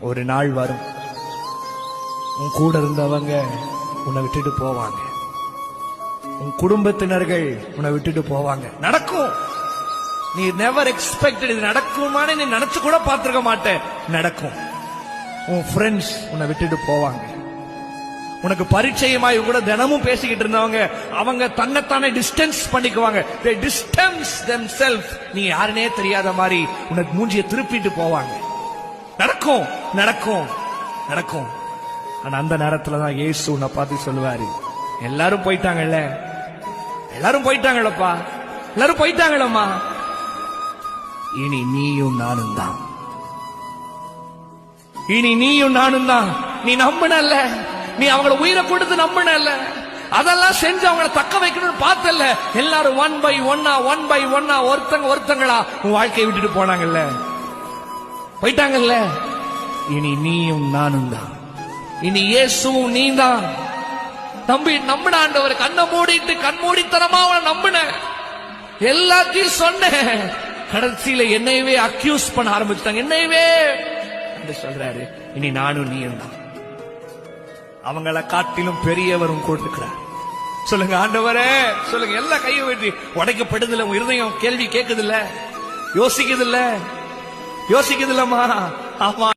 ஒரு நாள் வரும், உன் கூட இருந்தவங்க உன்னை விட்டுட்டு போவாங்க, உன் குடும்பத்தினர்கள் உன்னை விட்டுட்டு போவாங்க. நடக்கும். நீ நெவர் எக்ஸ்பெக்டட் இது நடக்குமான்னு நீ நினைச்சு கூட பார்த்திருக்க மாட்டே. நடக்கும். உன் ஃப்ரெண்ட்ஸ் உன்னை விட்டுட்டு போவாங்க. உனக்கு பரிச்சயமாய் கூட தினமும் பேசிக்கிட்டு இருந்தவங்க அவங்க தன்னைத்தானே டிஸ்டன்ஸ் பண்ணிக்குவாங்க. they distance themselves. நீ யாருனே தெரியாத மாதிரி உனக்கு மூஞ்சியை திருப்பிட்டு போவாங்க. நடக்கும் நடக்கும் நடக்கும். ஆனா அந்த நேரத்துல தான் இயேசு உன்னை பார்த்து சொல்லுவாரு, எல்லாரும் போயிட்டாங்கல்ல, எல்லாரும் போயிட்டாங்களப்பா, எல்லாரும் போயிட்டாங்களம்மா, இனி நீயும் நானும் தான், இனி நீயும் நானும் தான். நீ நம்பினல்ல, நீ அவங்கள உயிரை கொடுத்து நம்பினல்ல, அதெல்லாம் செஞ்சு அவங்கள தக்க வைக்கணும்னு பார்த்தல்ல, எல்லாரும் ஒன் பை ஒன்னா ஒருத்தங்களா உன் வாழ்க்கையை விட்டுட்டு போனாங்கல்ல, போயிட்டாங்கல்ல. இனி நீயும் நானும் தான், இனி இயேசுவும் நீ தான். நம்பின ஆண்டவர் கண்ணை மூடிட்டு கண்மூடித்தனமா அவனை நம்பின, எல்லாத்தையும் சொன்ன, கடைசியில என்னையவே அக்யூஸ் பண்ண ஆரம்பிச்சுட்டாங்க. என்னையவே சொல்றாரு, இனி நானும் நீயும் தான், அவங்கள காட்டிலும் பெரியவரும் கொடுக்கிறார். சொல்லுங்க ஆண்டவரே, சொல்லுங்க. எல்லா கையை வெட்டி உடைக்கப்படுதில்ல, உங்க இருதயம் கேள்வி கேட்குதில்ல, யோசிக்குதில்ல, யோசிக்குதில்லம்மா. ஆமா.